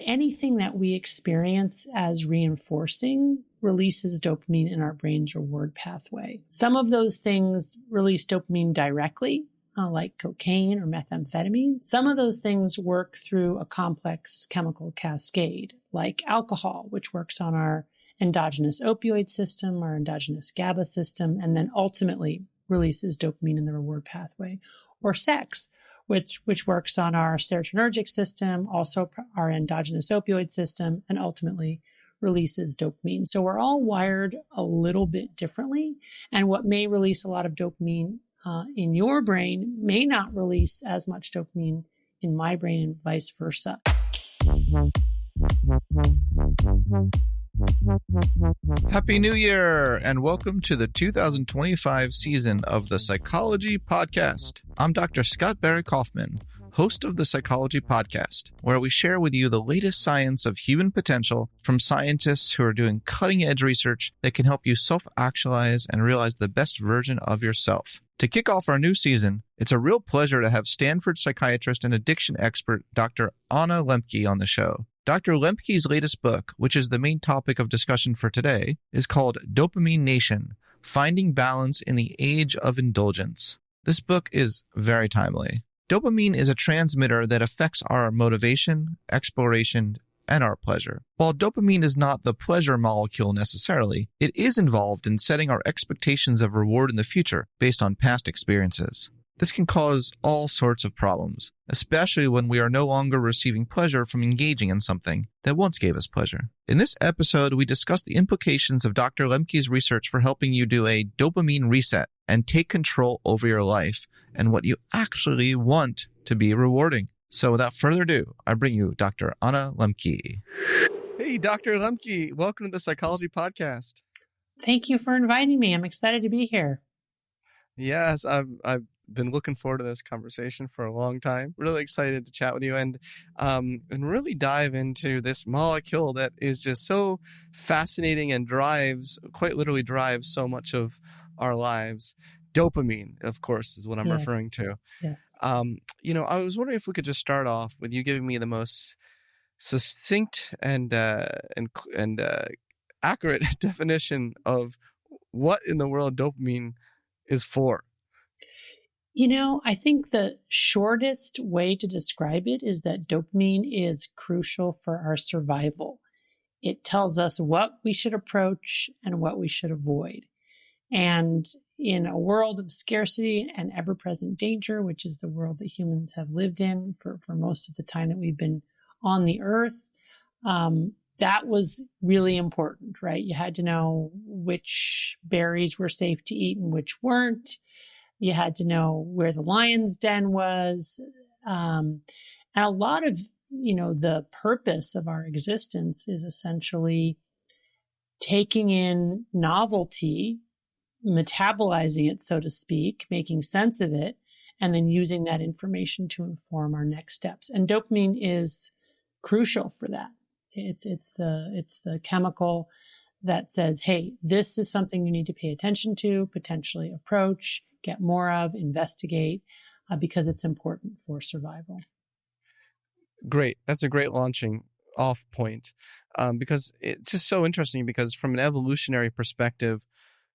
Anything that we experience as reinforcing releases dopamine in our brain's reward pathway. Some of those things release dopamine directly, like cocaine or methamphetamine. Some of those things work through a complex chemical cascade, like alcohol, which works on our endogenous opioid system, our endogenous GABA system, and then ultimately releases dopamine in the reward pathway. Or sex, which works on our serotonergic system, also our endogenous opioid system, and ultimately releases dopamine. So we're all wired a little bit differently. And what may release a lot of dopamine in your brain may not release as much dopamine in my brain, and vice versa. Happy New Year and welcome to the 2025 season of the Psychology Podcast. I'm Dr. Scott Barry Kaufman, host of the Psychology Podcast, where we share with you the latest science of human potential from scientists who are doing cutting-edge research that can help you self-actualize and realize the best version of yourself. To kick off our new season, it's a real pleasure to have Stanford psychiatrist and addiction expert Dr. Anna Lembke on the show. Dr. Lembke's latest book, which is the main topic of discussion for today, is called Dopamine Nation: Finding Balance in the Age of Indulgence. This book is very timely. Dopamine is a transmitter that affects our motivation, exploration, and our pleasure. While dopamine is not the pleasure molecule necessarily, it is involved in setting our expectations of reward in the future based on past experiences. This can cause all sorts of problems, especially when we are no longer receiving pleasure from engaging in something that once gave us pleasure. In this episode, we discuss the implications of Dr. Lembke's research for helping you do a dopamine reset and take control over your life and what you actually want to be rewarding. So without further ado, I bring you Dr. Anna Lembke. Hey, Dr. Lembke, welcome to the Psychology Podcast. Thank you for inviting me. I'm excited to be here. Yes, I've been looking forward to this conversation for a long time. Really excited to chat with you and really dive into this molecule that is just so fascinating and quite literally drives so much of our lives. Dopamine, of course, is what I'm referring to. Yes. I was wondering if we could just start off with you giving me the most succinct and accurate definition of what in the world dopamine is for. I think the shortest way to describe it is that dopamine is crucial for our survival. It tells us what we should approach and what we should avoid. And in a world of scarcity and ever-present danger, which is the world that humans have lived in for most of the time that we've been on the earth, that was really important, right? You had to know which berries were safe to eat and which weren't. You had to know where the lion's den was. And a lot of, the purpose of our existence is essentially taking in novelty, metabolizing it, so to speak, making sense of it, and then using that information to inform our next steps. And dopamine is crucial for that. It's the chemical that says, hey, this is something you need to pay attention to, potentially approach, get more of, investigate, because it's important for survival. Great. That's a great launching off point, because it's just so interesting because from an evolutionary perspective,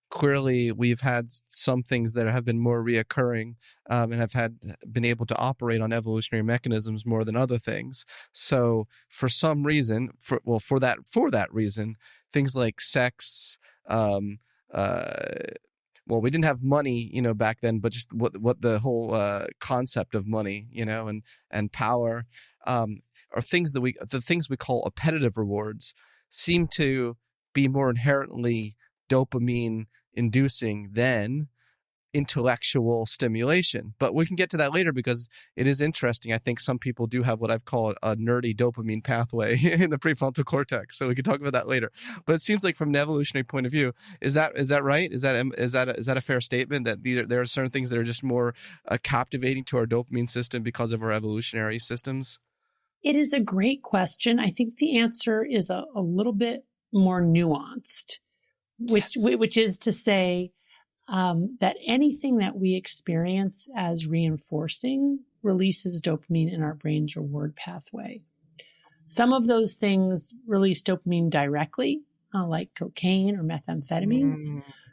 clearly we've had some things that have been more reoccurring and have been able to operate on evolutionary mechanisms more than other things. So for some reason, for that reason, things like sex, we didn't have money, back then, but just what the whole concept of money, and power, are the things we call appetitive rewards seem to be more inherently dopamine inducing than intellectual stimulation. But we can get to that later because it is interesting. I think some people do have what I've called a nerdy dopamine pathway in the prefrontal cortex. So we can talk about that later. But it seems like from an evolutionary point of view, is that right? Is that a fair statement that there are certain things that are just more captivating to our dopamine system because of our evolutionary systems? It is a great question. I think the answer is a little bit more nuanced, which is to say, that anything that we experience as reinforcing releases dopamine in our brain's reward pathway. Some of those things release dopamine directly, like cocaine or methamphetamines.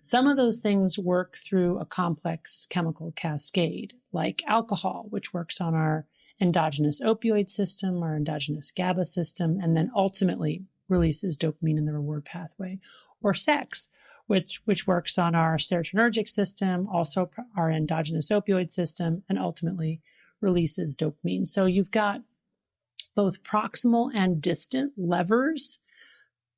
Some of those things work through a complex chemical cascade, like alcohol, which works on our endogenous opioid system, our endogenous GABA system, and then ultimately releases dopamine in the reward pathway, or sex, which works on our serotonergic system, also our endogenous opioid system, and ultimately releases dopamine. So you've got both proximal and distant levers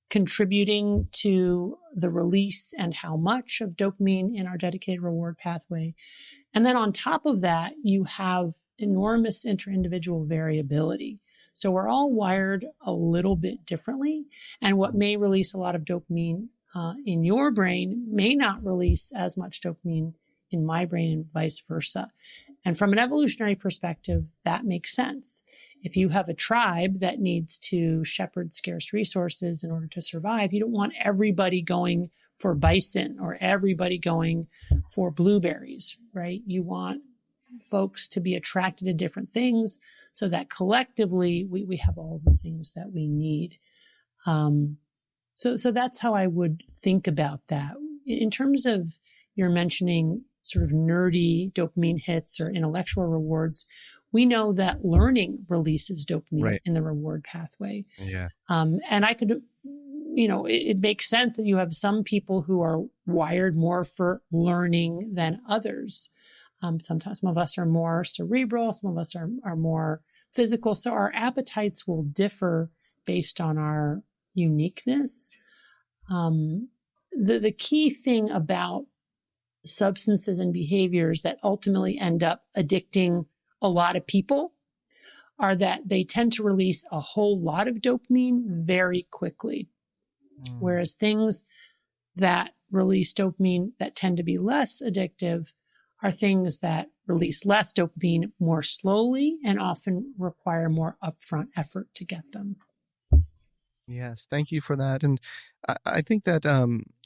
contributing to the release and how much of dopamine in our dedicated reward pathway. And then on top of that, you have enormous inter-individual variability. So we're all wired a little bit differently. And what may release a lot of dopamine in your brain may not release as much dopamine in my brain and vice versa. And from an evolutionary perspective, that makes sense. If you have a tribe that needs to shepherd scarce resources in order to survive, you don't want everybody going for bison or everybody going for blueberries, right? You want folks to be attracted to different things so that collectively we have all the things that we need. So that's how I would think about that. In terms of you're mentioning sort of nerdy dopamine hits or intellectual rewards, we know that learning releases dopamine in the reward pathway. Yeah. And I could, it makes sense that you have some people who are wired more for learning than others. Sometimes some of us are more cerebral, some of us are more physical. So our appetites will differ based on our uniqueness. The key thing about substances and behaviors that ultimately end up addicting a lot of people are that they tend to release a whole lot of dopamine very quickly. Whereas things that release dopamine that tend to be less addictive are things that release less dopamine more slowly and often require more upfront effort to get them. Yes, thank you for that. And I think that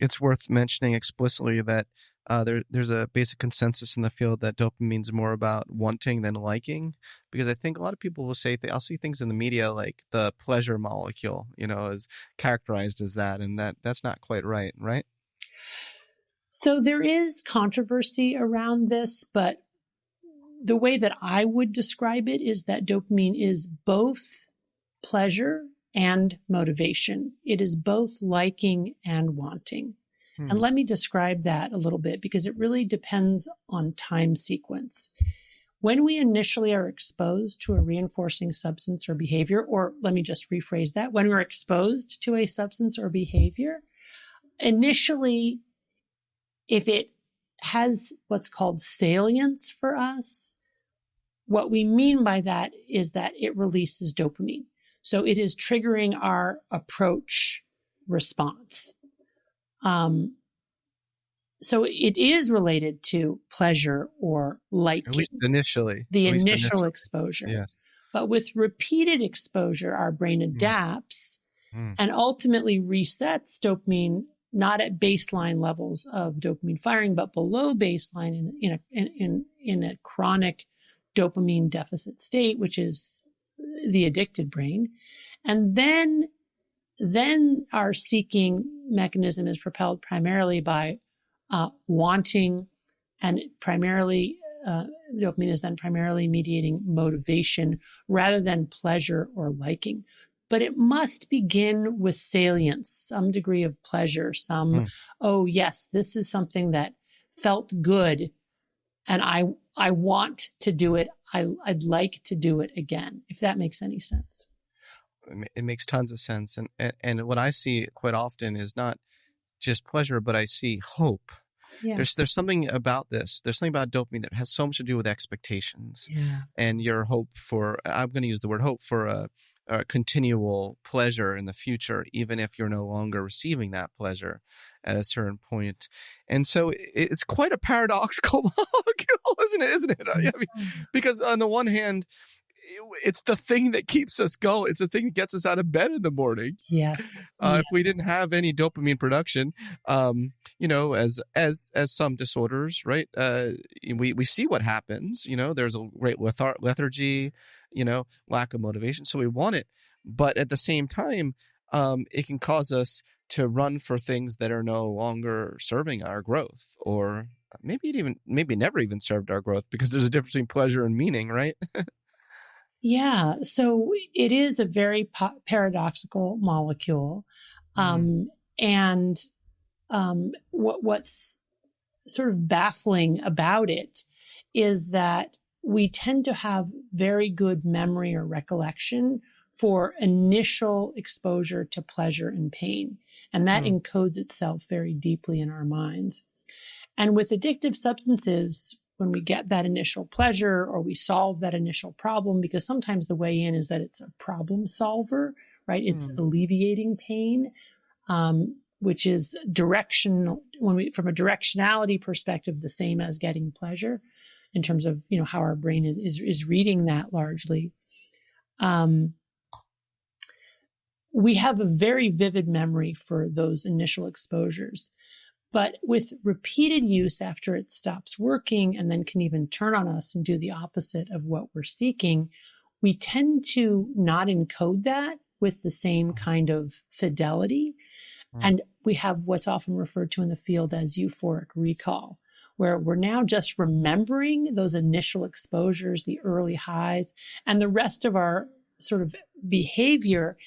it's worth mentioning explicitly that there's a basic consensus in the field that dopamine is more about wanting than liking, because I think a lot of people will say, I'll see things in the media like the pleasure molecule, is characterized as that, and that's not quite right, right? So there is controversy around this, but the way that I would describe it is that dopamine is both pleasure and motivation. It is both liking and wanting. And let me describe that a little bit because it really depends on time sequence. When we initially are exposed to a reinforcing substance or behavior, or let me just rephrase that, when we're exposed to a substance or behavior, initially, if it has what's called salience for us, what we mean by that is that it releases dopamine. So it is triggering our approach response. So it is related to pleasure or liking. At least initially. The initial exposure. Yes. But with repeated exposure, our brain adapts and ultimately resets dopamine, not at baseline levels of dopamine firing, but below baseline in a chronic dopamine deficit state, which is the addicted brain. And then our seeking mechanism is propelled primarily by wanting, and primarily dopamine is then primarily mediating motivation rather than pleasure or liking. But it must begin with salience, some degree of pleasure, oh yes, this is something that felt good and I want to do it. I'd like to do it again, if that makes any sense. It makes tons of sense. And what I see quite often is not just pleasure, but I see hope. Yeah. There's something about this. There's something about dopamine that has so much to do with expectations and your hope for, I'm going to use the word hope, for a continual pleasure in the future, even if you're no longer receiving that pleasure at a certain point. And so it's quite a paradoxical molecule, isn't it? I mean, because on the one hand, it's the thing that keeps us going. It's the thing that gets us out of bed in the morning. Yes. If we didn't have any dopamine production, as some disorders, right? We see what happens. There's a great lethargy. lack of motivation. So we want it. But at the same time, it can cause us to run for things that are no longer serving our growth, or maybe never even served our growth, because there's a difference between pleasure and meaning, right? Yeah. So it is a very paradoxical molecule. What's sort of baffling about it is that we tend to have very good memory or recollection for initial exposure to pleasure and pain. And that encodes itself very deeply in our minds. And with addictive substances, when we get that initial pleasure or we solve that initial problem, because sometimes the way in is that it's a problem solver, right? It's alleviating pain, which is directional, from a directionality perspective, the same as getting pleasure in terms of, how our brain is reading that largely. We have a very vivid memory for those initial exposures. But with repeated use after it stops working and then can even turn on us and do the opposite of what we're seeking, we tend to not encode that with the same kind of fidelity. And we have what's often referred to in the field as euphoric recall, where we're now just remembering those initial exposures, the early highs, and the rest of our sort of behavior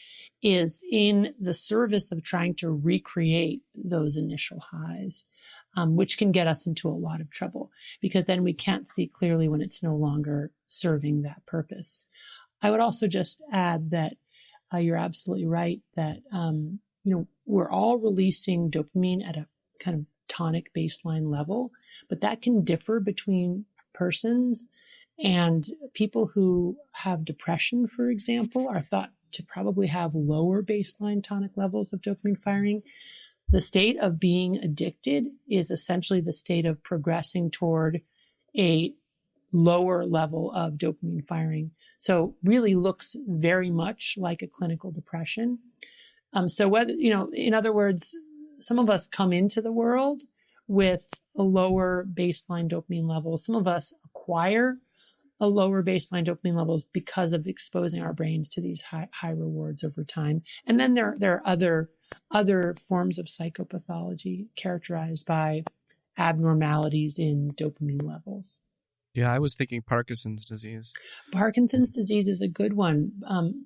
is in the service of trying to recreate those initial highs, which can get us into a lot of trouble because then we can't see clearly when it's no longer serving that purpose. I would also just add that you're absolutely right that, we're all releasing dopamine at a kind of tonic baseline level, but that can differ between persons. And people who have depression, for example, are thought to probably have lower baseline tonic levels of dopamine firing. The state of being addicted is essentially the state of progressing toward a lower level of dopamine firing. So really looks very much like a clinical depression. So whether, in other words, some of us come into the world with a lower baseline dopamine level. Some of us acquire a lower baseline dopamine levels because of exposing our brains to these high rewards over time. And then there are other forms of psychopathology characterized by abnormalities in dopamine levels. Yeah, I was thinking Parkinson's disease. Parkinson's disease is a good one.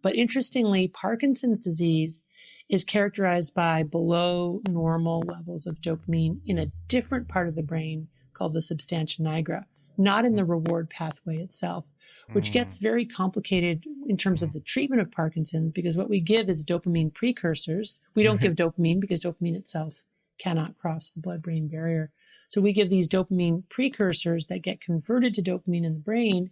But interestingly, Parkinson's disease is characterized by below normal levels of dopamine in a different part of the brain called the substantia nigra, not in the reward pathway itself, which gets very complicated in terms of the treatment of Parkinson's, because what we give is dopamine precursors. We don't give dopamine because dopamine itself cannot cross the blood-brain barrier. So we give these dopamine precursors that get converted to dopamine in the brain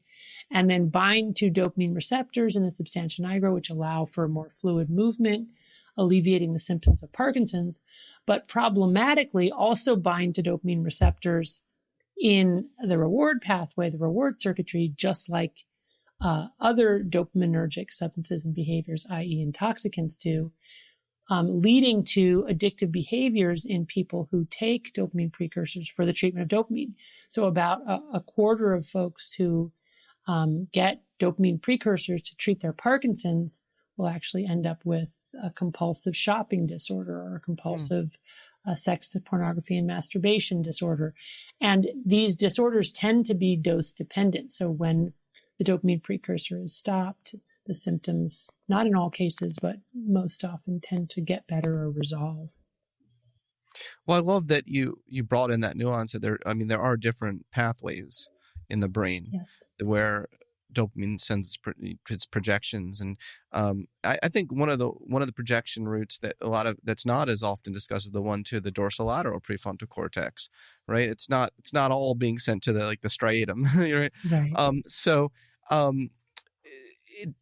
and then bind to dopamine receptors in the substantia nigra, which allow for more fluid movement, alleviating the symptoms of Parkinson's, but problematically also bind to dopamine receptors in the reward pathway, the reward circuitry, just like other dopaminergic substances and behaviors, i.e. intoxicants do, leading to addictive behaviors in people who take dopamine precursors for the treatment of dopamine. So about a quarter of folks who get dopamine precursors to treat their Parkinson's will actually end up with a compulsive shopping disorder or a compulsive sex, pornography, and masturbation disorder. And these disorders tend to be dose dependent. So when the dopamine precursor is stopped, the symptoms, not in all cases, but most often tend to get better or resolve. Well, I love that you brought in that nuance that there are different pathways in the brain where dopamine sends its projections, and I think one of the projection routes that that's not as often discussed is the one to the dorsolateral prefrontal cortex, right? It's not all being sent to the striatum, right?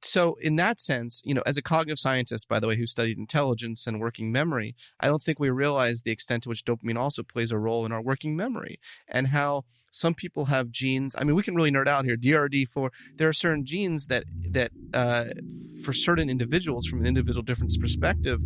So in that sense, as a cognitive scientist, by the way, who studied intelligence and working memory, I don't think we realize the extent to which dopamine also plays a role in our working memory, and how some people have genes. I mean, we can really nerd out here. DRD4, there are certain genes that for certain individuals, from an individual difference perspective,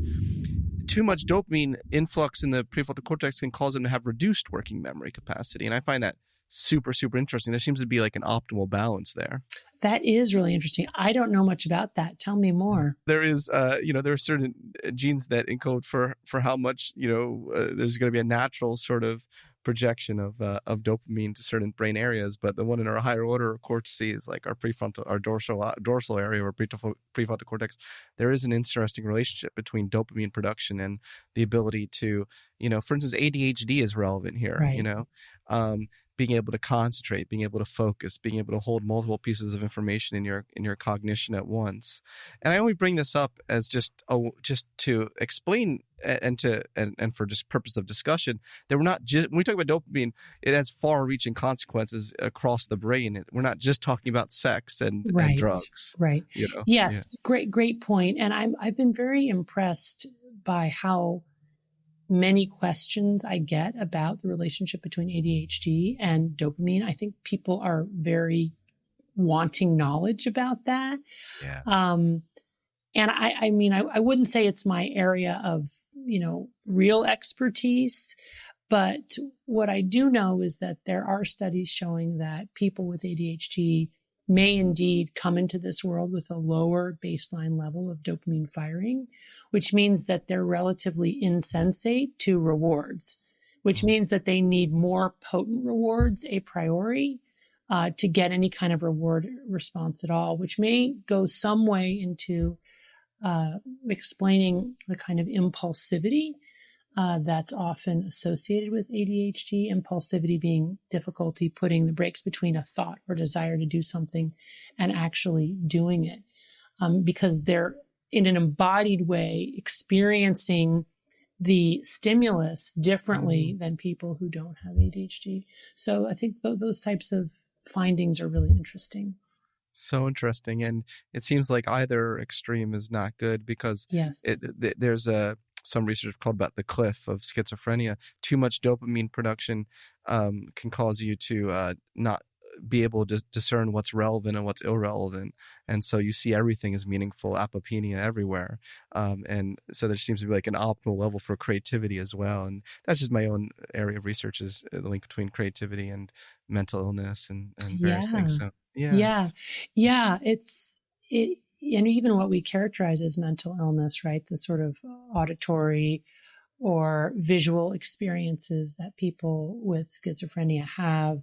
too much dopamine influx in the prefrontal cortex can cause them to have reduced working memory capacity. And I find that super, super interesting. There seems to be like an optimal balance there. That is really interesting. I don't know much about that. Tell me more. There is, there are certain genes that encode for how much, there's going to be a natural sort of projection of dopamine to certain brain areas. But the one in our higher order cortices is like our prefrontal, our dorsal area, or prefrontal cortex. There is an interesting relationship between dopamine production and the ability to, for instance, ADHD is relevant here, right. Being able to concentrate, being able to focus, being able to hold multiple pieces of information in your cognition at once. And I only bring this up as just to explain and for just purpose of discussion that we're not just, when we talk about dopamine, it has far-reaching consequences across the brain. We're not just talking about sex and drugs. Right. Yes. Yeah. Great point. And I've been very impressed by how many questions I get about the relationship between ADHD and dopamine. I think people are very wanting knowledge about that. Yeah. And I wouldn't say it's my area of, real expertise, but what I do know is that there are studies showing that people with ADHD may indeed come into this world with a lower baseline level of dopamine firing, which means that they're relatively insensate to rewards, which means that they need more potent rewards a priori to get any kind of reward response at all, which may go some way into explaining the kind of impulsivity that's often associated with ADHD, impulsivity being difficulty putting the brakes between a thought or desire to do something and actually doing it, because they're in an embodied way experiencing the stimulus differently than people who don't have ADHD. So I think those types of findings are really interesting. So interesting. And it seems like either extreme is not good because yes. There's some research called about the cliff of schizophrenia. Too much dopamine production can cause you to not be able to discern what's relevant and what's irrelevant. And so you see everything as meaningful, apopenia everywhere. And so there seems to be like an optimal level for creativity as well. And that's just my own area of research, is the link between creativity and mental illness and various things. So Yeah. And even what we characterize as mental illness, right? The sort of auditory or visual experiences that people with schizophrenia have.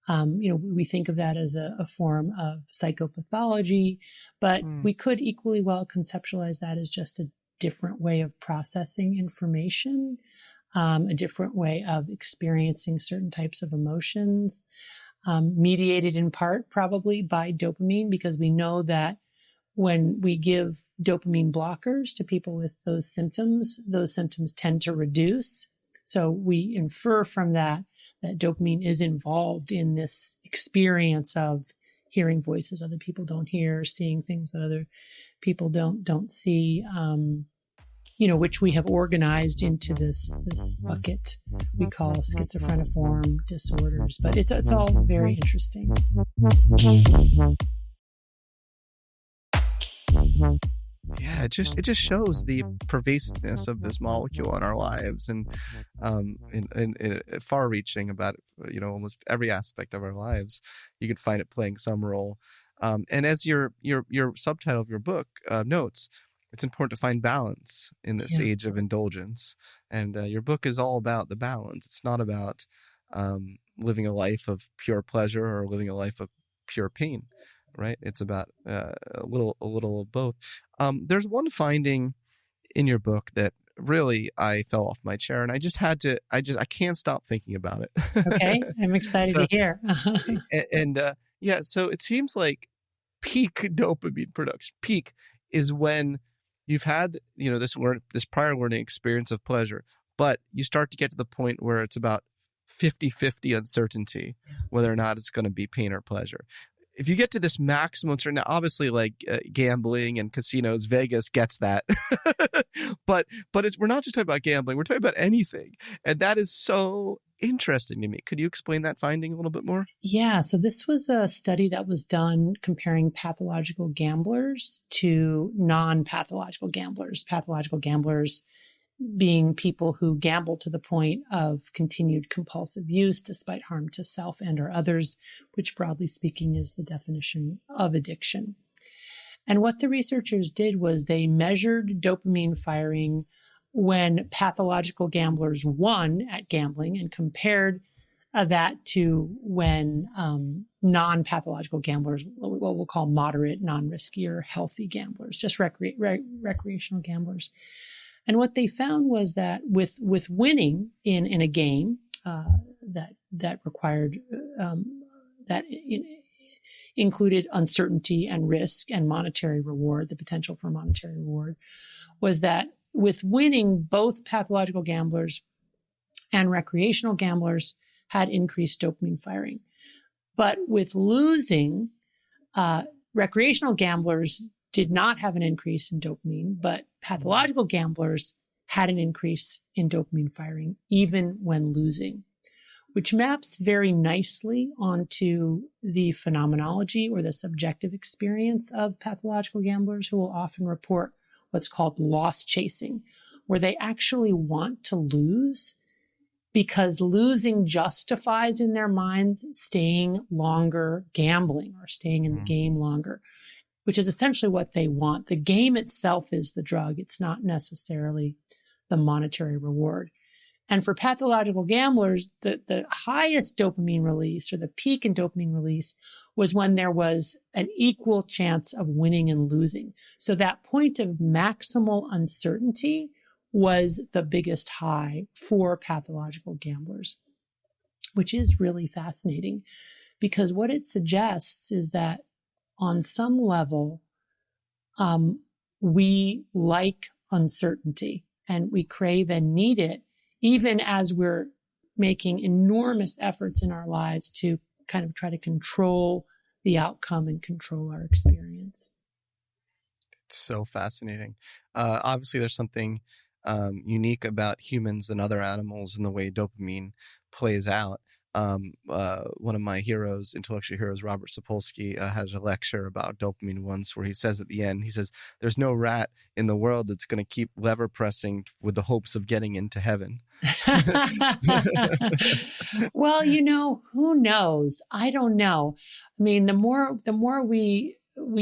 We think of that as a form of psychopathology, but we could equally well conceptualize that as just a different way of processing information, a different way of experiencing certain types of emotions, mediated in part probably by dopamine, because we know that when we give dopamine blockers to people with those symptoms tend to reduce. So we infer from that dopamine is involved in this experience of hearing voices other people don't hear, seeing things that other people don't see, which we have organized into this bucket we call schizophreniform disorders. But it's all very interesting. Yeah, it just shows the pervasiveness of this molecule in our lives, and far-reaching about almost every aspect of our lives. You could find it playing some role. And as your subtitle of your book notes, it's important to find balance in this age of indulgence. And your book is all about the balance. It's not about living a life of pure pleasure or living a life of pure pain. Right. It's about a little of both. There's one finding in your book that really I fell off my chair, and I can't stop thinking about it. Okay. I'm excited to hear. So it seems like peak dopamine production, peak is when you've had, this prior learning experience of pleasure, but you start to get to the point where it's about 50-50 uncertainty, whether or not it's going to be pain or pleasure. If you get to this maximum, now obviously like gambling and casinos, Vegas gets that, but we're not just talking about gambling. We're talking about anything. And that is so interesting to me. Could you explain that finding a little bit more? Yeah. So this was a study that was done comparing pathological gamblers to non-pathological gamblers. Pathological gamblers being people who gamble to the point of continued compulsive use despite harm to self and or others, which broadly speaking is the definition of addiction. And what the researchers did was they measured dopamine firing when pathological gamblers won at gambling and compared that to when non-pathological gamblers, what we'll call moderate, non-risky, or healthy gamblers, just recreational gamblers. And what they found was that with winning in a game that required included uncertainty and risk and monetary reward, the potential for monetary reward, was that with winning, both pathological gamblers and recreational gamblers had increased dopamine firing. But with losing, recreational gamblers did not have an increase in dopamine, but pathological gamblers had an increase in dopamine firing even when losing, which maps very nicely onto the phenomenology or the subjective experience of pathological gamblers, who will often report what's called loss chasing, where they actually want to lose because losing justifies in their minds staying longer gambling or staying in the game longer, which is essentially what they want. The game itself is the drug. It's not necessarily the monetary reward. And for pathological gamblers, the highest dopamine release or the peak in dopamine release was when there was an equal chance of winning and losing. So that point of maximal uncertainty was the biggest high for pathological gamblers, which is really fascinating because what it suggests is that on some level, we like uncertainty and we crave and need it, even as we're making enormous efforts in our lives to kind of try to control the outcome and control our experience. It's so fascinating. Obviously, there's something unique about humans and other animals in the way dopamine plays out. One of my heroes, intellectual heroes, Robert Sapolsky, has a lecture about dopamine once where he says at the end, he says, there's no rat in the world that's going to keep lever pressing with the hopes of getting into heaven. Well, who knows? I don't know. I mean, the more we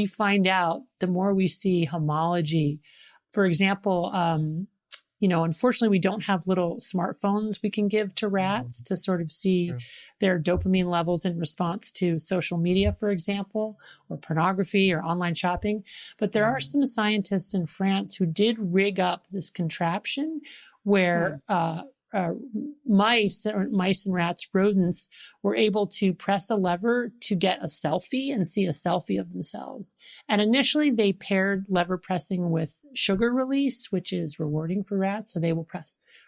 find out, the more we see homology. For example, unfortunately, we don't have little smartphones we can give to rats to sort of see their dopamine levels in response to social media, for example, or pornography or online shopping. But there are some scientists in France who did rig up this contraption where mice and rats, rodents, were able to press a lever to get a selfie and see a selfie of themselves. And initially they paired lever pressing with sugar release, which is rewarding for rats. So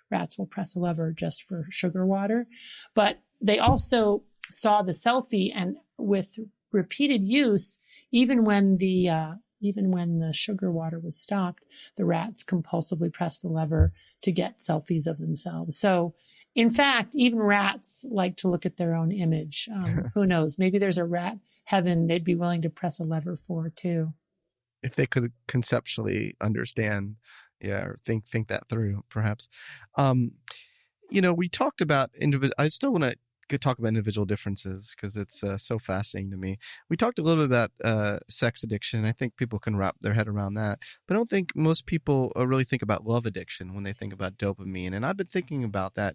rats will press a lever just for sugar water. But they also saw the selfie, and with repeated use, even when the sugar water was stopped, the rats compulsively pressed the lever to get selfies of themselves. So, in fact, even rats like to look at their own image. Who knows? Maybe there's a rat heaven they'd be willing to press a lever for too. If they could conceptually understand, or think that through, perhaps. We talked about I still want to talk about individual differences because it's so fascinating to me. We talked a little bit about sex addiction. I think people can wrap their head around that, but I don't think most people really think about love addiction when they think about dopamine. And I've been thinking about that.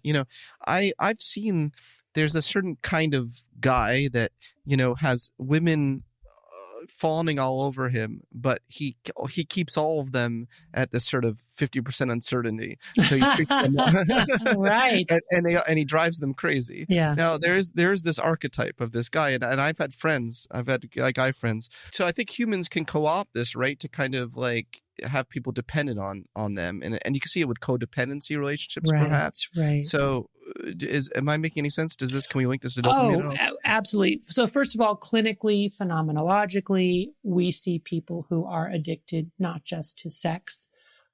I've seen there's a certain kind of guy that, has women fawning all over him, but he keeps all of them at this sort of 50% uncertainty. So he treats them right, and he drives them crazy. Yeah. Now there's this archetype of this guy, and I've had guy friends. So I think humans can co-opt this, right, to kind of like have people dependent on them, and you can see it with codependency relationships, perhaps. Right. So am I making any sense? Can we link this to dopamine at all? Absolutely. So first of all, clinically, phenomenologically, we see people who are addicted not just to sex,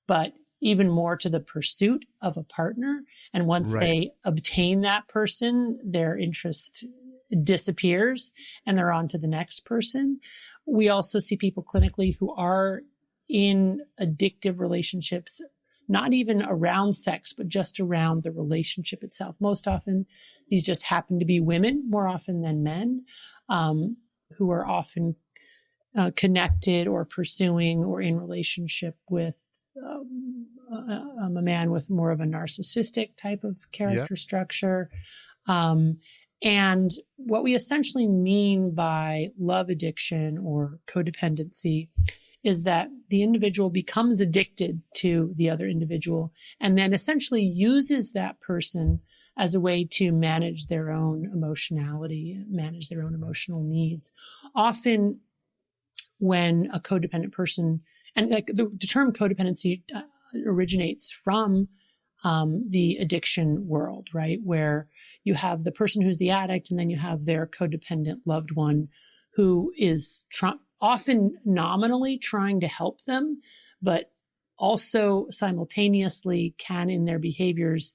but even more to the pursuit of a partner. And once they obtain that person, their interest disappears and they're on to the next person. We also see people clinically who are in addictive relationships not even around sex, but just around the relationship itself. Most often, these just happen to be women more often than men, who are often connected or pursuing or in relationship with a man with more of a narcissistic type of character structure. And what we essentially mean by love addiction or codependency is that the individual becomes addicted to the other individual and then essentially uses that person as a way to manage their own emotionality, manage their own emotional needs. Often when a codependent person, and like the term codependency originates from the addiction world, right? Where you have the person who's the addict and then you have their codependent loved one who is often nominally trying to help them, but also simultaneously can in their behaviors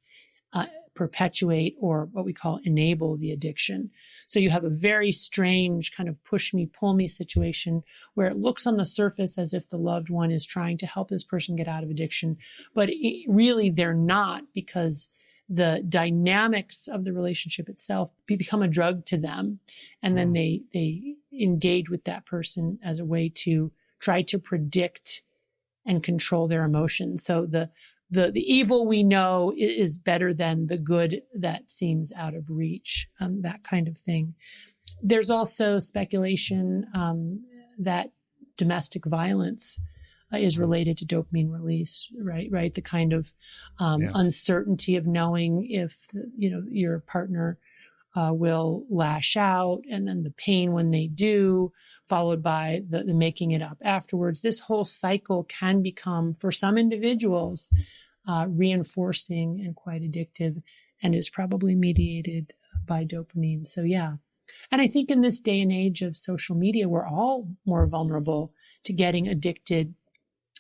perpetuate or what we call enable the addiction. So you have a very strange kind of push me, pull me situation where it looks on the surface as if the loved one is trying to help this person get out of addiction, but really they're not, because the dynamics of the relationship itself become a drug to them. And then they engage with that person as a way to try to predict and control their emotions. So the evil we know is better than the good that seems out of reach, that kind of thing. There's also speculation that domestic violence is related to dopamine release, right? The kind of uncertainty of knowing if your partner will lash out, and then the pain when they do, followed by the making it up afterwards. This whole cycle can become, for some individuals, reinforcing and quite addictive, and is probably mediated by dopamine. So yeah. And I think in this day and age of social media, we're all more vulnerable to getting addicted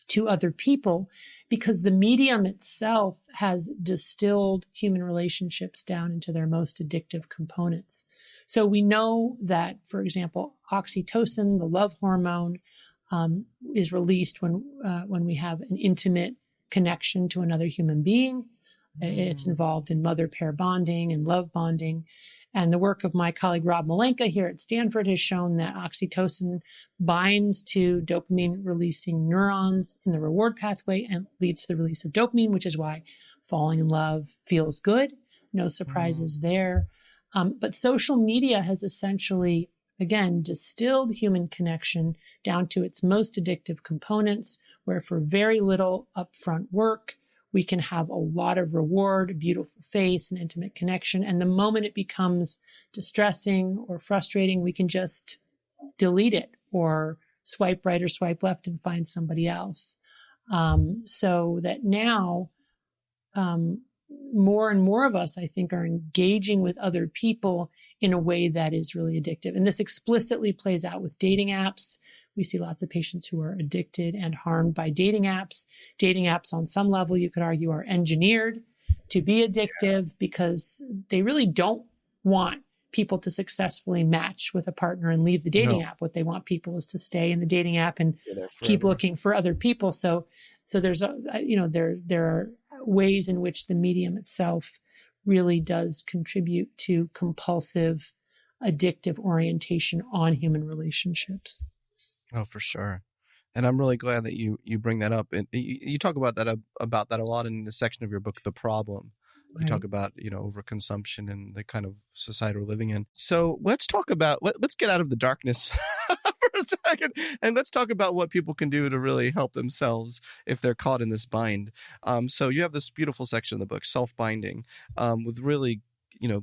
to other people because the medium itself has distilled human relationships down into their most addictive components. So we know that, for example, oxytocin, the love hormone, is released when we have an intimate connection to another human being. It's involved in mother-pair bonding and love bonding. And the work of my colleague Rob Malenka here at Stanford has shown that oxytocin binds to dopamine-releasing neurons in the reward pathway and leads to the release of dopamine, which is why falling in love feels good. No surprises there. But social media has essentially, again, distilled human connection down to its most addictive components, where for very little upfront work, we can have a lot of reward, a beautiful face, an intimate connection. And the moment it becomes distressing or frustrating, we can just delete it or swipe right or swipe left and find somebody else. So that now, more and more of us, I think, are engaging with other people in a way that is really addictive. And this explicitly plays out with dating apps. We see lots of patients who are addicted and harmed by dating apps. Dating apps, on some level, you could argue, are engineered to be addictive because they really don't want people to successfully match with a partner and leave the dating app. What they want people is to stay in the dating app and keep looking for other people. So there's there are ways in which the medium itself really does contribute to compulsive, addictive orientation on human relationships. Oh, for sure. And I'm really glad that you bring that up. And you talk about that a lot in the section of your book, The Problem. You talk about, overconsumption and the kind of society we're living in. So let's talk about, let's get out of the darkness for a second. And let's talk about what people can do to really help themselves if they're caught in this bind. So you have this beautiful section in the book, Self-Binding, with really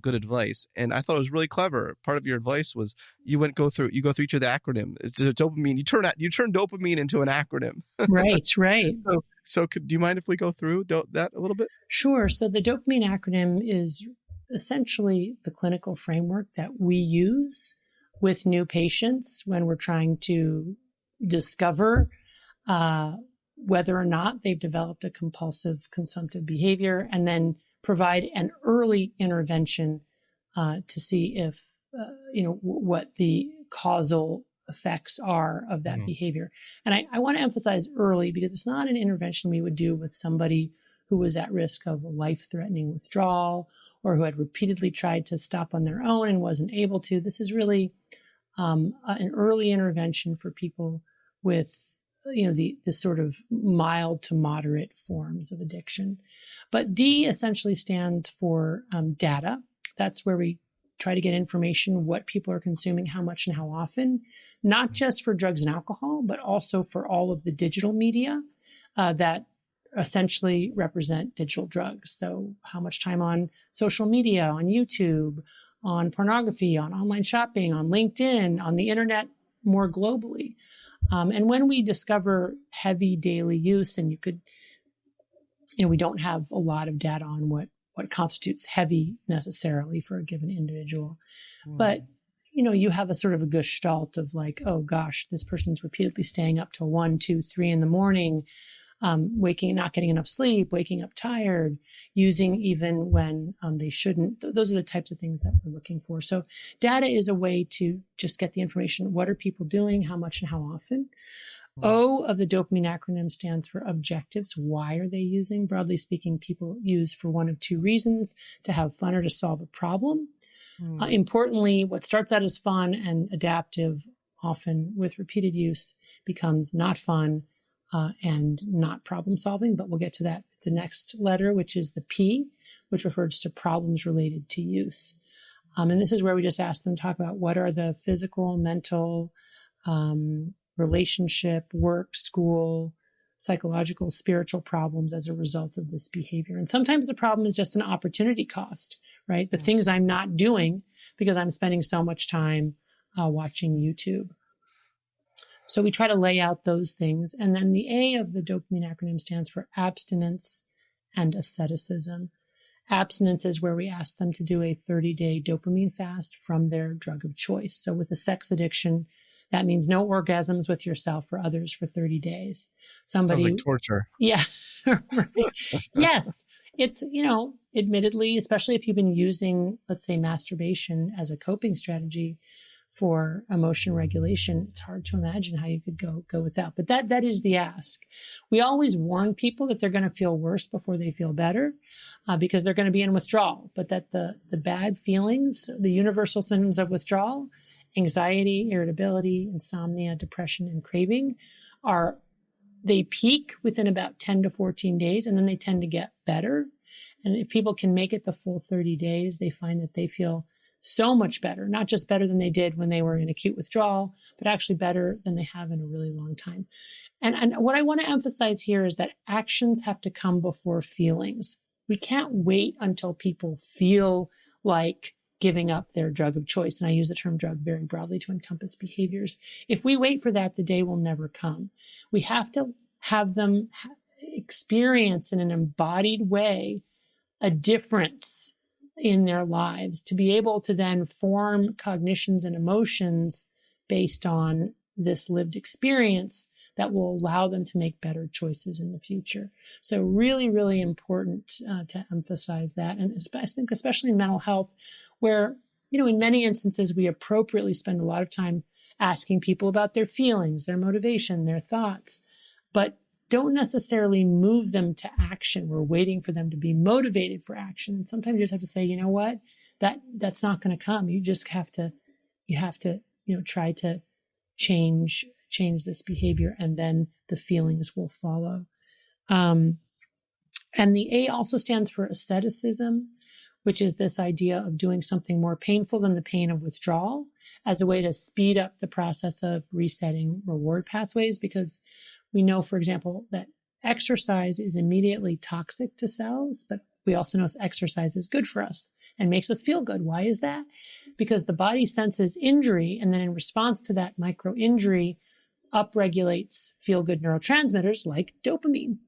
good advice. And I thought it was really clever. Part of your advice was you go through each of the acronym. It's dopamine. You turn dopamine into an acronym. Right. So do you mind if we go through that a little bit? Sure. So the dopamine acronym is essentially the clinical framework that we use with new patients when we're trying to discover whether or not they've developed a compulsive consumptive behavior, and then provide an early intervention to see if, what the causal effects are of that behavior. And I want to emphasize early, because it's not an intervention we would do with somebody who was at risk of life-threatening withdrawal or who had repeatedly tried to stop on their own and wasn't able to. This is really an early intervention for people with, the sort of mild to moderate forms of addiction. But D essentially stands for data. That's where we try to get information, what people are consuming, how much and how often, not just for drugs and alcohol, but also for all of the digital media that essentially represent digital drugs. So how much time on social media, on YouTube, on pornography, on online shopping, on LinkedIn, on the internet more globally. And when we discover heavy daily use, and we don't have a lot of data on what constitutes heavy necessarily for a given individual. But, you have a sort of a gestalt of like, oh gosh, this person's repeatedly staying up till 1, 2, 3 in the morning, not getting enough sleep, waking up tired, using even when they shouldn't. Those are the types of things that we're looking for. So data is a way to just get the information. What are people doing? How much and how often? O of the dopamine acronym stands for objectives. Why are they using? Broadly speaking, people use for one of two reasons: to have fun or to solve a problem. Importantly, what starts out as fun and adaptive, often with repeated use, becomes not fun and not problem solving. But we'll get to that with the next letter, which is the P, which refers to problems related to use. And this is where we just ask them to talk about what are the physical, mental, relationship, work, school, psychological, spiritual problems as a result of this behavior. And sometimes the problem is just an opportunity cost, right? The things I'm not doing because I'm spending so much time watching YouTube. So we try to lay out those things. And then the A of the dopamine acronym stands for abstinence and asceticism. Abstinence is where we ask them to do a 30-day dopamine fast from their drug of choice. So with a sex addiction, that means no orgasms with yourself or others for 30 days. Sounds like torture. Yeah. Right. Yes. It's, admittedly, especially if you've been using, let's say, masturbation as a coping strategy for emotion regulation, it's hard to imagine how you could go without. But that is the ask. We always warn people that they're going to feel worse before they feel better because they're going to be in withdrawal, but that the bad feelings, the universal symptoms of withdrawal, anxiety, irritability, insomnia, depression, and craving they peak within about 10 to 14 days, and then they tend to get better. And if people can make it the full 30 days, they find that they feel so much better, not just better than they did when they were in acute withdrawal, but actually better than they have in a really long time. And what I want to emphasize here is that actions have to come before feelings. We can't wait until people feel like giving up their drug of choice. And I use the term drug very broadly to encompass behaviors. If we wait for that, the day will never come. We have to have them experience in an embodied way a difference in their lives to be able to then form cognitions and emotions based on this lived experience that will allow them to make better choices in the future. So really, really important to emphasize that. And I think especially in mental health, where, in many instances, we appropriately spend a lot of time asking people about their feelings, their motivation, their thoughts, but don't necessarily move them to action. We're waiting for them to be motivated for action. And sometimes you just have to say, you know what, that's not going to come. You just have to, try to change this behavior, and then the feelings will follow. And the A also stands for asceticism, which is this idea of doing something more painful than the pain of withdrawal as a way to speed up the process of resetting reward pathways. Because we know, for example, that exercise is immediately toxic to cells, but we also know exercise is good for us and makes us feel good. Why is that? Because the body senses injury, and then in response to that micro injury, upregulates feel-good neurotransmitters like dopamine.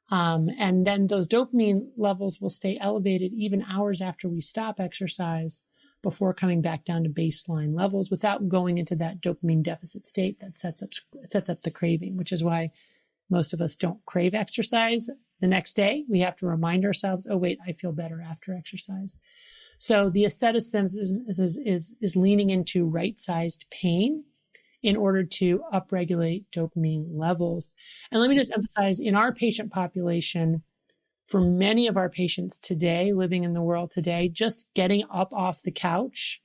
And then those dopamine levels will stay elevated even hours after we stop exercise before coming back down to baseline levels without going into that dopamine deficit state that sets up the craving, which is why most of us don't crave exercise the next day. We have to remind ourselves, oh, wait, I feel better after exercise. So the asceticism is leaning into right-sized pain in order to upregulate dopamine levels. And let me just emphasize, in our patient population, for many of our patients today, living in the world today, just getting up off the couch,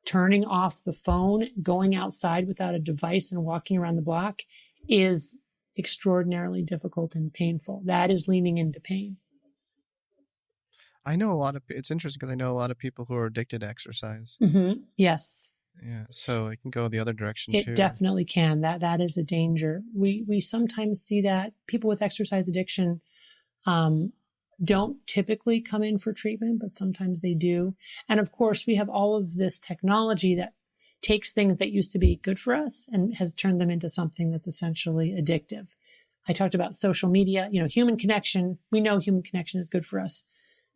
turning off the phone, going outside without a device and walking around the block is extraordinarily difficult and painful. That is leaning into pain. I know it's interesting because I know a lot of people who are addicted to exercise. Mm-hmm. Yes. Yeah. So it can go the other direction too. It definitely can. That is a danger. We sometimes see that people with exercise addiction don't typically come in for treatment, but sometimes they do. And of course, we have all of this technology that takes things that used to be good for us and has turned them into something that's essentially addictive. I talked about social media, human connection. We know human connection is good for us.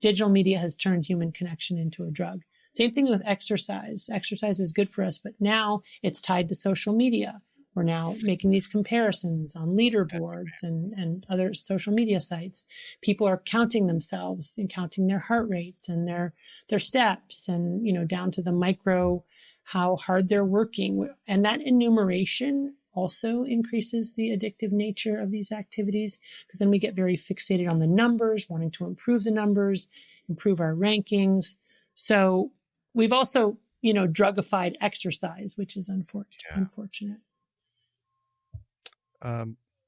Digital media has turned human connection into a drug. Same thing with exercise. Exercise is good for us, but now it's tied to social media. We're now making these comparisons on leaderboards and other social media sites. People are counting themselves and counting their heart rates and their steps and, down to the micro, how hard they're working. And that enumeration also increases the addictive nature of these activities, because then we get very fixated on the numbers, wanting to improve the numbers, improve our rankings. So we've also, drugified exercise, which is unfortunate.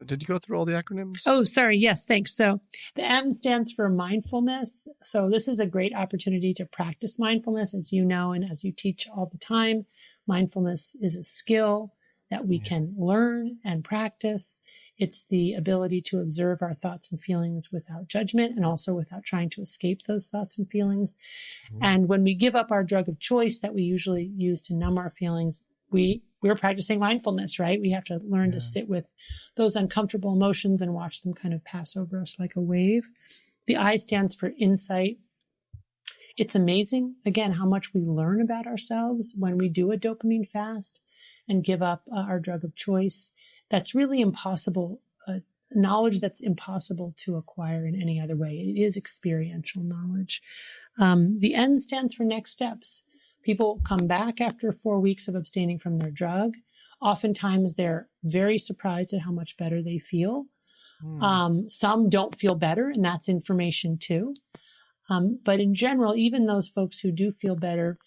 Did you go through all the acronyms? Oh, sorry. Yes, thanks. So the M stands for mindfulness. So this is a great opportunity to practice mindfulness, as you know, and as you teach all the time. Mindfulness is a skill that we can learn and practice. It's the ability to observe our thoughts and feelings without judgment and also without trying to escape those thoughts and feelings. Mm-hmm. And when we give up our drug of choice that we usually use to numb our feelings, we're practicing mindfulness, right? We have to learn to sit with those uncomfortable emotions and watch them kind of pass over us like a wave. The I stands for insight. It's amazing, again, how much we learn about ourselves when we do a dopamine fast and give up our drug of choice. That's really impossible, knowledge that's impossible to acquire in any other way. It is experiential knowledge. The N stands for next steps. People come back after 4 weeks of abstaining from their drug. Oftentimes, they're very surprised at how much better they feel. Some don't feel better, and that's information too. But in general, even those folks who do feel better,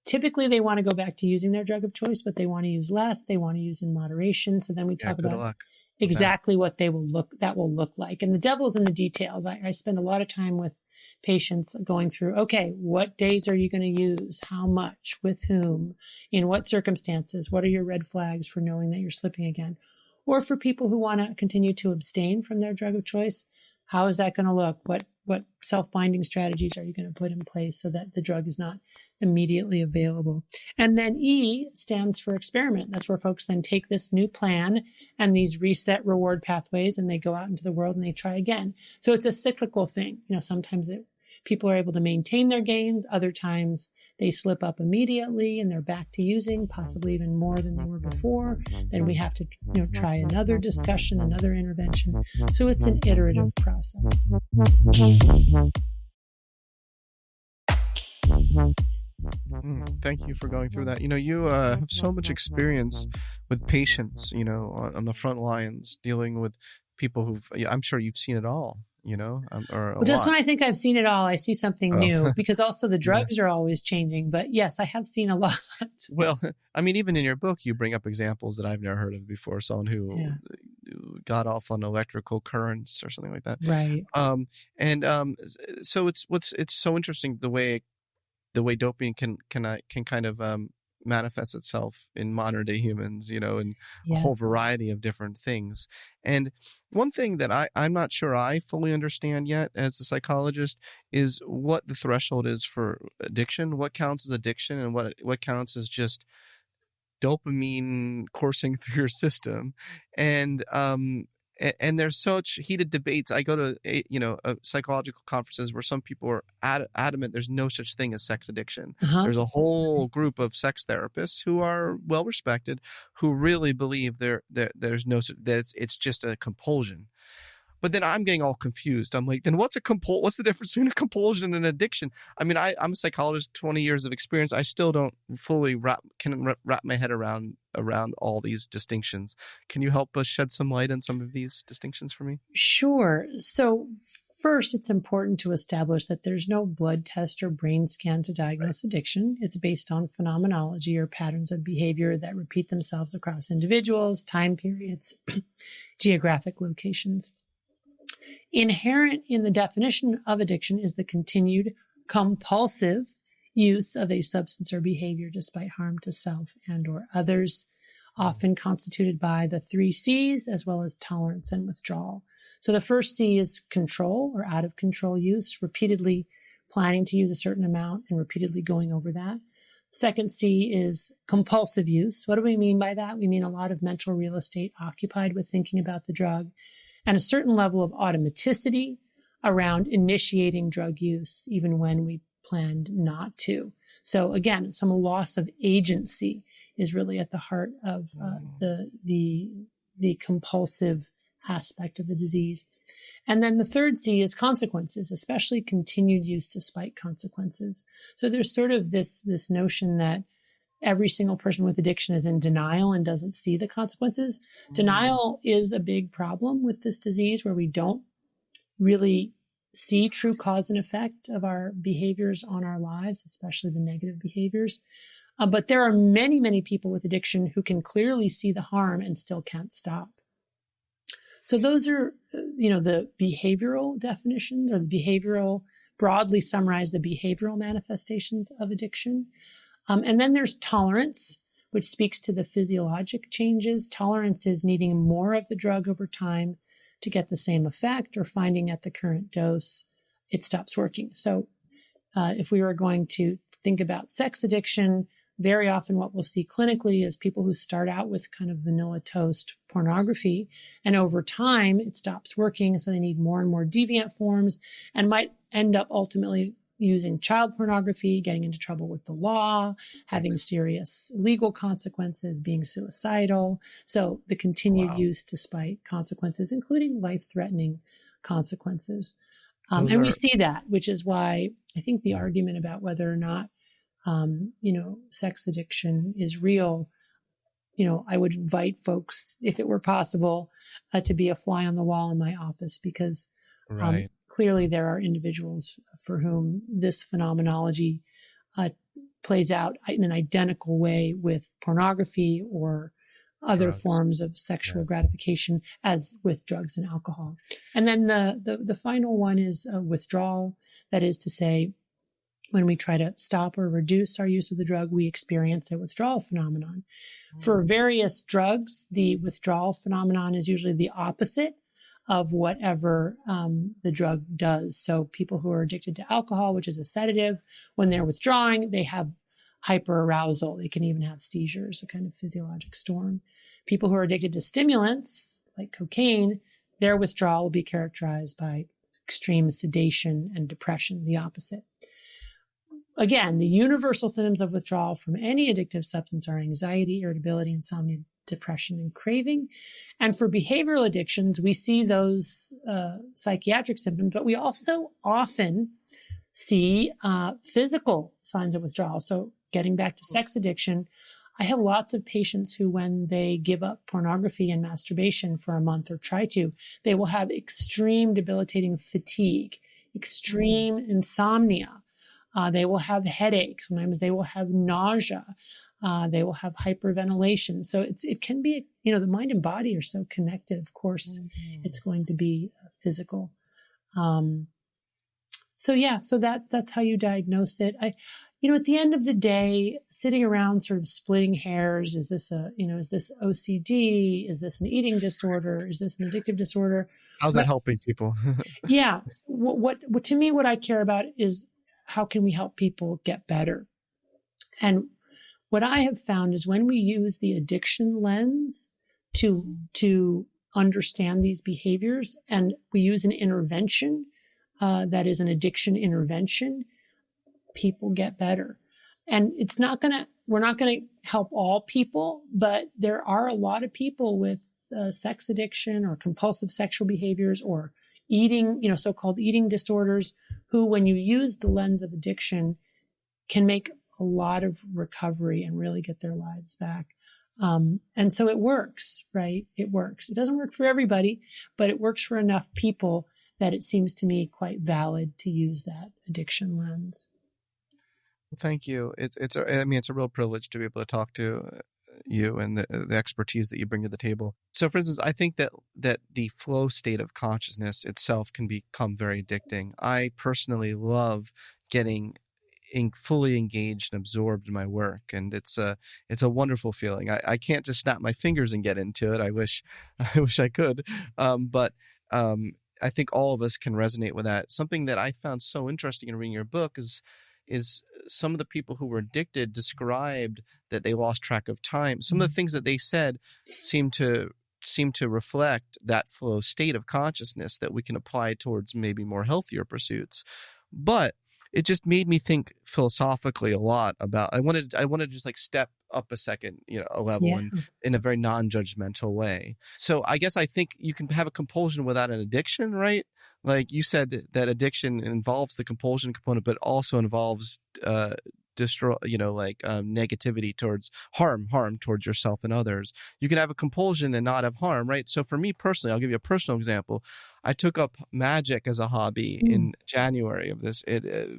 typically they want to go back to using their drug of choice, but they want to use less. They want to use in moderation. So then we talk about exactly what that will look like. And the devil's in the details. I spend a lot of time with patients going through, okay, what days are you going to use? How much? With whom? In what circumstances? What are your red flags for knowing that you're slipping again? Or for people who want to continue to abstain from their drug of choice, how is that going to look? What self-binding strategies are you going to put in place so that the drug is not immediately available? And then E stands for experiment. That's where folks then take this new plan and these reset reward pathways and they go out into the world and they try again. So it's a cyclical thing. Sometimes people are able to maintain their gains. Other times they slip up immediately and they're back to using, possibly even more than they were before. Then we have to try another discussion, another intervention. So it's an iterative process. Thank you for going through that. You have so much experience with patients, on the front lines, dealing with people I'm sure you've seen it all, just when I think I've seen it all, I see something new, because also the drugs are always changing. But yes, I have seen a lot. Well, I mean, even in your book, you bring up examples that I've never heard of before. Someone who got off on electrical currents or something like that. Right. So it's so interesting the way dopamine can kind of manifests itself in modern day humans, in a whole variety of different things. And one thing that I'm not sure I fully understand yet as a psychologist is what the threshold is for addiction, what counts as addiction and what counts as just dopamine coursing through your system. And there's such heated debates. I go to, psychological conferences where some people are adamant there's no such thing as sex addiction. There's a whole group of sex therapists who are well respected, who really believe there's no, that it's just a compulsion. But then I'm getting all confused. I'm like, then what's the difference between a compulsion and an addiction? I mean, I'm a psychologist, 20 years of experience. I still don't fully wrap my head around all these distinctions. Can you help us shed some light on some of these distinctions for me? Sure. So first, it's important to establish that there's no blood test or brain scan to diagnose addiction. It's based on phenomenology or patterns of behavior that repeat themselves across individuals, time periods, geographic locations. Inherent in the definition of addiction is the continued compulsive use of a substance or behavior despite harm to self and or others, often constituted by the 3 C's as well as tolerance and withdrawal. So the first C is control or out of control use, repeatedly planning to use a certain amount and repeatedly going over that. Second C is compulsive use. What do we mean by that? We mean a lot of mental real estate occupied with thinking about the drug and a certain level of automaticity around initiating drug use, even when we planned not to. So again, some loss of agency is really at the heart of the compulsive aspect of the disease. And then the third C is consequences, especially continued use despite consequences. So there's sort of this notion that every single person with addiction is in denial and doesn't see the consequences. Denial is a big problem with this disease, where we don't really see true cause and effect of our behaviors on our lives, especially the negative behaviors. But there are many, many people with addiction who can clearly see the harm and still can't stop. So those are, the behavioral definitions, or broadly summarize the behavioral manifestations of addiction. And then there's tolerance, which speaks to the physiologic changes. Tolerance is needing more of the drug over time to get the same effect, or finding at the current dose, it stops working. So if we were going to think about sex addiction, very often what we'll see clinically is people who start out with kind of vanilla toast pornography, and over time it stops working. So they need more and more deviant forms and might end up ultimately using child pornography, getting into trouble with the law, having serious legal consequences, being suicidal. So the continued use despite consequences, including life-threatening consequences. And we see that, which is why I think the argument about whether or not, sex addiction is real, I would invite folks, if it were possible, to be a fly on the wall in my office, because clearly there are individuals for whom this phenomenology plays out in an identical way with pornography or other forms of sexual gratification as with drugs and alcohol. And then the final one is withdrawal. That is to say, when we try to stop or reduce our use of the drug, we experience a withdrawal phenomenon. For various drugs, the withdrawal phenomenon is usually the opposite of whatever the drug does. So people who are addicted to alcohol, which is a sedative, when they're withdrawing, they have hyperarousal. They can even have seizures, a kind of physiologic storm. People who are addicted to stimulants, like cocaine, their withdrawal will be characterized by extreme sedation and depression, the opposite. Again, the universal symptoms of withdrawal from any addictive substance are anxiety, irritability, insomnia, depression, and craving. And for behavioral addictions, we see those psychiatric symptoms, but we also often see physical signs of withdrawal. So getting back to sex addiction, I have lots of patients who, when they give up pornography and masturbation for a month or try to, they will have extreme debilitating fatigue, extreme insomnia. They will have headaches. Sometimes they will have nausea. They will have hyperventilation. So it can be, the mind and body are so connected. Of course, it's going to be physical. So that's how you diagnose it. At the end of the day, sitting around sort of splitting hairs, is this OCD? Is this an eating disorder? Is this an addictive disorder? How's that helping people? Yeah. What to me, what I care about is, how can we help people get better? And what I have found is, when we use the addiction lens to understand these behaviors, and we use an intervention that is an addiction intervention, people get better. And we're not going to help all people, but there are a lot of people with sex addiction or compulsive sexual behaviors or eating, so-called eating disorders, who, when you use the lens of addiction, can make a lot of recovery and really get their lives back. And so it works, right? It works. It doesn't work for everybody, but it works for enough people that it seems to me quite valid to use that addiction lens. Well, thank you. It's a real privilege to be able to talk to you and the expertise that you bring to the table. So, for instance, I think that the flow state of consciousness itself can become very addicting. I personally love getting fully engaged and absorbed in my work, and it's a wonderful feeling. I can't just snap my fingers and get into it. I wish I could, but I think all of us can resonate with that. Something that I found so interesting in reading your book is some of the people who were addicted described that they lost track of time. Some of the things that they said seem to reflect that flow state of consciousness that we can apply towards maybe more healthier pursuits. But it just made me think philosophically a lot about, I wanted to just like step up a second, a level in a very non-judgmental way. So I guess I think you can have a compulsion without an addiction, right? Like you said, that addiction involves the compulsion component, but also involves negativity towards harm towards yourself and others. You can have a compulsion and not have harm, right? So for me personally, I'll give you a personal example. I took up magic as a hobby in January of this.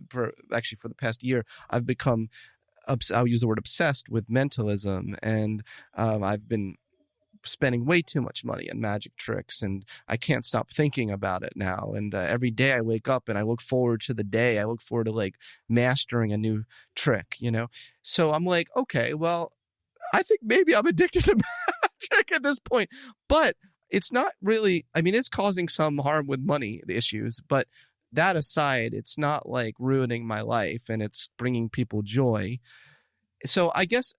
For the past year, I've become, I'll use the word obsessed with mentalism, and I've been spending way too much money on magic tricks, and I can't stop thinking about it now. And every day I wake up and I look forward to the day. I look forward to like mastering a new trick, So I'm like, okay, well, I think maybe I'm addicted to magic at this point, but it's not really, it's causing some harm with money issues, but that aside, it's not like ruining my life, and it's bringing people joy. So I guess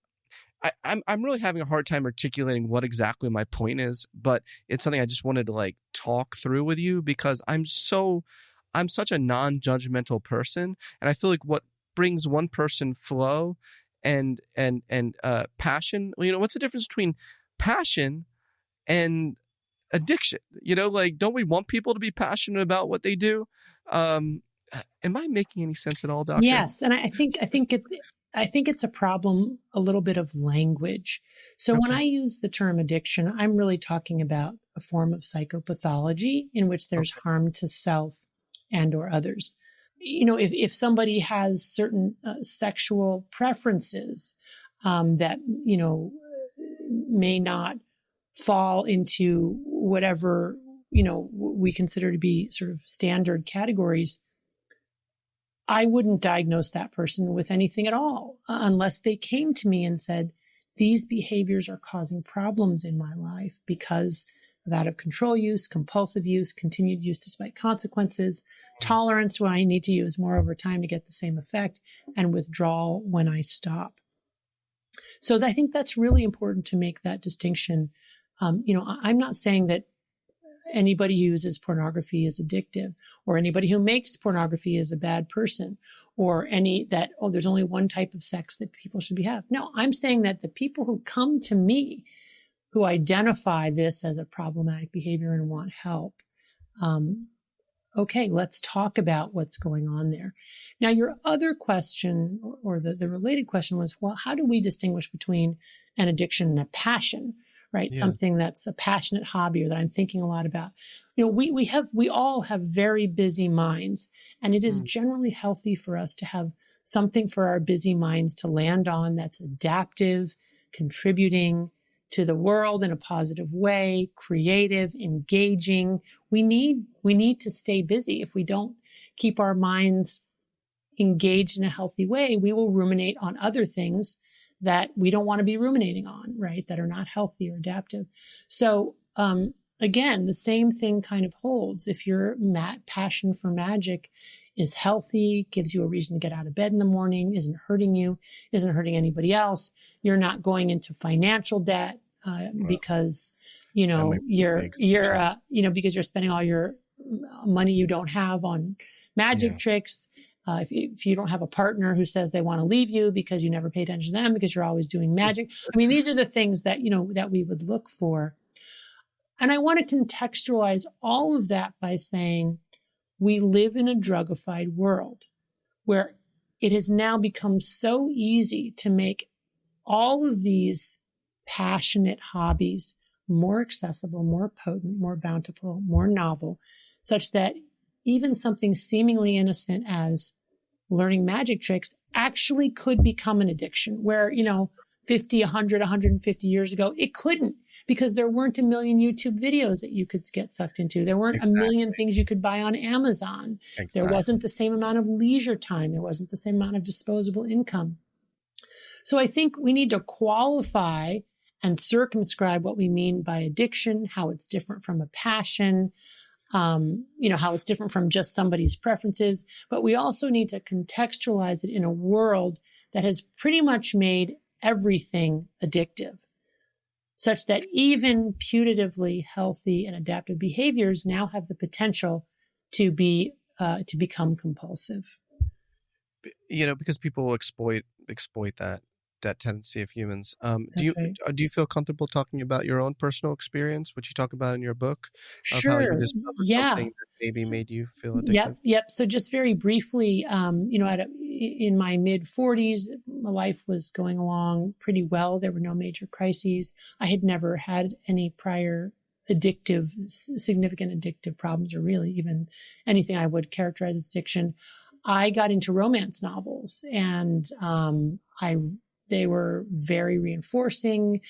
I'm really having a hard time articulating what exactly my point is, but it's something I just wanted to like talk through with you, because I'm such a non-judgmental person, and I feel like what brings one person flow and passion. What's the difference between passion and addiction? Like, don't we want people to be passionate about what they do? Am I making any sense at all, Doctor? Yes, and I think it's a problem, a little bit of language. So when I use the term addiction, I'm really talking about a form of psychopathology in which there's harm to self and or others. If somebody has certain sexual preferences that, may not fall into whatever, we consider to be sort of standard categories, I wouldn't diagnose that person with anything at all unless they came to me and said, these behaviors are causing problems in my life because of out of control use, compulsive use, continued use despite consequences, tolerance when I need to use more over time to get the same effect, and withdrawal when I stop. So I think that's really important to make that distinction. I'm not saying that anybody who uses pornography is addictive, or anybody who makes pornography is a bad person, or there's only one type of sex that people should have. No, I'm saying that the people who come to me who identify this as a problematic behavior and want help, okay, let's talk about what's going on there. Now, your other question, or the related question was, well, how do we distinguish between an addiction and a passion? Right? Yeah. Something that's a passionate hobby, or that I'm thinking a lot about. We all have very busy minds, and it is generally healthy for us to have something for our busy minds to land on that's adaptive, contributing to the world in a positive way, creative, engaging. We need to stay busy. If we don't keep our minds engaged in a healthy way, we will ruminate on other things that we don't want to be ruminating on, right? That are not healthy or adaptive. So, again, the same thing kind of holds. If your passion for magic is healthy, gives you a reason to get out of bed in the morning, isn't hurting you, isn't hurting anybody else, you're not going into financial debt, because, because you're spending all your money you don't have on magic tricks. If you don't have a partner who says they want to leave you because you never pay attention to them because you're always doing magic. I mean, these are the things that, that we would look for. And I want to contextualize all of that by saying we live in a drugified world where it has now become so easy to make all of these passionate hobbies more accessible, more potent, more bountiful, more novel, such that even something seemingly innocent as learning magic tricks actually could become an addiction where, 50, 100, 150 years ago, it couldn't because there weren't a million YouTube videos that you could get sucked into. There weren't a million things you could buy on Amazon. There wasn't the same amount of leisure time. There wasn't the same amount of disposable income. So I think we need to qualify and circumscribe what we mean by addiction, how it's different from a passion, how it's different from just somebody's preferences. But we also need to contextualize it in a world that has pretty much made everything addictive, such that even putatively healthy and adaptive behaviors now have the potential to become compulsive. Because people exploit that tendency of humans. Do you feel comfortable talking about your own personal experience, which you talk about in your book? Sure. Of how you discovered something that maybe made you feel addicted? Yep. So just very briefly, in my mid 40s, my life was going along pretty well. There were no major crises. I had never had any prior significant addictive problems, or really even anything I would characterize as addiction. I got into romance novels, and they were very reinforcing.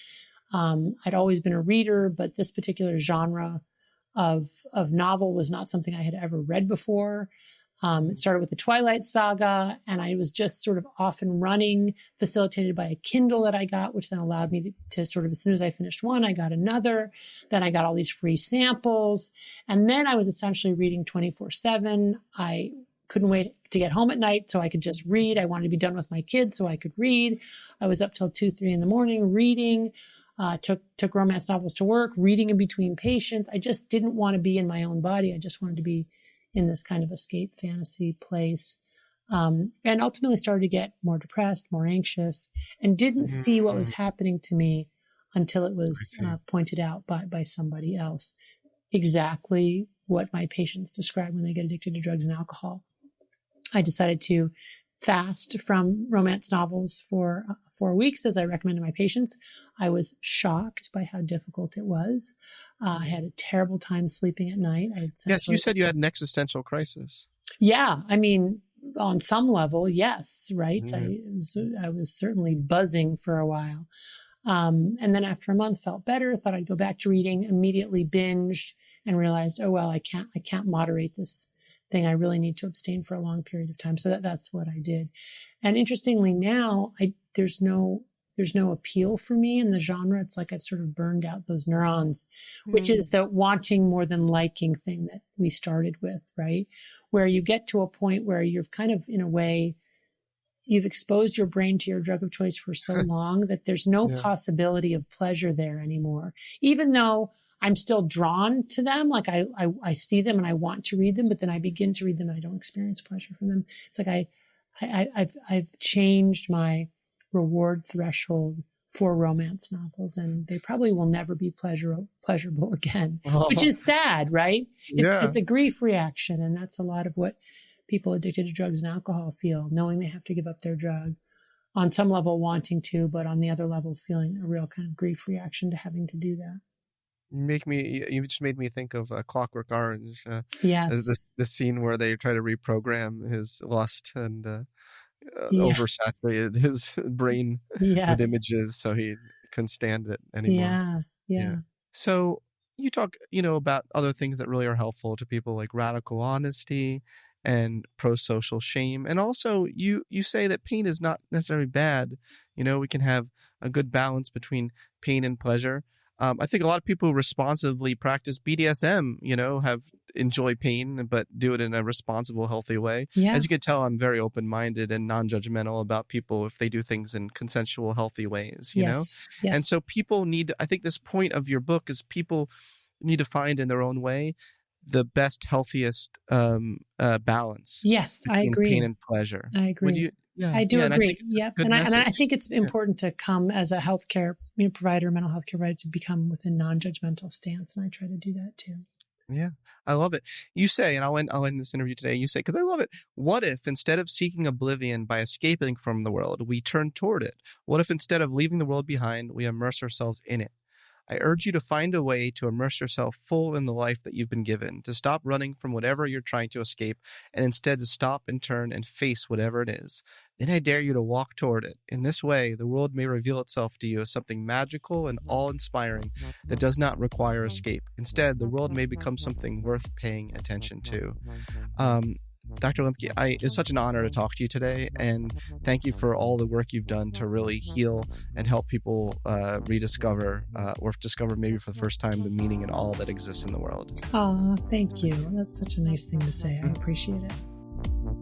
I'd always been a reader, but this particular genre of novel was not something I had ever read before. It started with the Twilight Saga, and I was just sort of off and running, facilitated by a Kindle that I got, which then allowed me to sort of, as soon as I finished one, I got another. Then I got all these free samples. And then I was essentially reading 24/7. I couldn't wait to get home at night so I could just read. I wanted to be done with my kids so I could read. I was up till 2, 3 in the morning reading, took romance novels to work, reading in between patients. I just didn't want to be in my own body. I just wanted to be in this kind of escape fantasy place. And ultimately started to get more depressed, more anxious, and didn't see what was happening to me until it was pointed out by somebody else. Exactly what my patients describe when they get addicted to drugs and alcohol. I decided to fast from romance novels for 4 weeks, as I recommended my patients. I was shocked by how difficult it was. I had a terrible time sleeping at night. Yes, you said you had an existential crisis. Yeah, I mean, on some level, yes, right? I was certainly buzzing for a while. And then after a month, felt better, thought I'd go back to reading, immediately binged, and realized, oh, well, I can't moderate this thing. I really need to abstain for a long period of time. So that's what I did. And interestingly now, there's no appeal for me in the genre. It's like I've sort of burned out those neurons, which is the wanting more than liking thing that we started with, right? Where you get to a point where you've kind of, in a way, you've exposed your brain to your drug of choice for so long that there's no possibility of pleasure there anymore. Even though I'm still drawn to them. Like I see them and I want to read them, but then I begin to read them and I don't experience pleasure from them. It's like I've changed my reward threshold for romance novels, and they probably will never be pleasurable again, which is sad, right? It's a grief reaction. And that's a lot of what people addicted to drugs and alcohol feel, knowing they have to give up their drug, on some level wanting to, but on the other level feeling a real kind of grief reaction to having to do that. You just made me think of Clockwork Orange. Yes. The scene where they try to reprogram his lust and oversaturated his brain with images, so he couldn't stand it anymore. Yeah. So you talk, about other things that really are helpful to people, like radical honesty and pro-social shame. And also you say that pain is not necessarily bad. We can have a good balance between pain and pleasure. I think a lot of people who responsibly practice BDSM, enjoy pain, but do it in a responsible, healthy way. Yeah. As you can tell, I'm very open-minded and non-judgmental about people if they do things in consensual, healthy ways, you know? Yes. And so people I think this point of your book is people need to find in their own way the best, healthiest balance. Yes, I agree. Pain and pleasure. I agree. I do agree. Yep. And I think it's important to come as a healthcare provider, mental health care provider, to become with a non-judgmental stance. And I try to do that too. Yeah, I love it. You say, and I'll end this interview today, you say, because I love it, what if instead of seeking oblivion by escaping from the world, we turn toward it? What if instead of leaving the world behind, we immerse ourselves in it? I urge you to find a way to immerse yourself full in the life that you've been given, to stop running from whatever you're trying to escape, and instead to stop and turn and face whatever it is. Then I dare you to walk toward it. In this way, the world may reveal itself to you as something magical and awe-inspiring that does not require escape. Instead, the world may become something worth paying attention to. Dr. Lembke, it's such an honor to talk to you today, and thank you for all the work you've done to really heal and help people rediscover or discover maybe for the first time the meaning and all that exists in the world. Oh, thank you. That's such a nice thing to say. I appreciate it.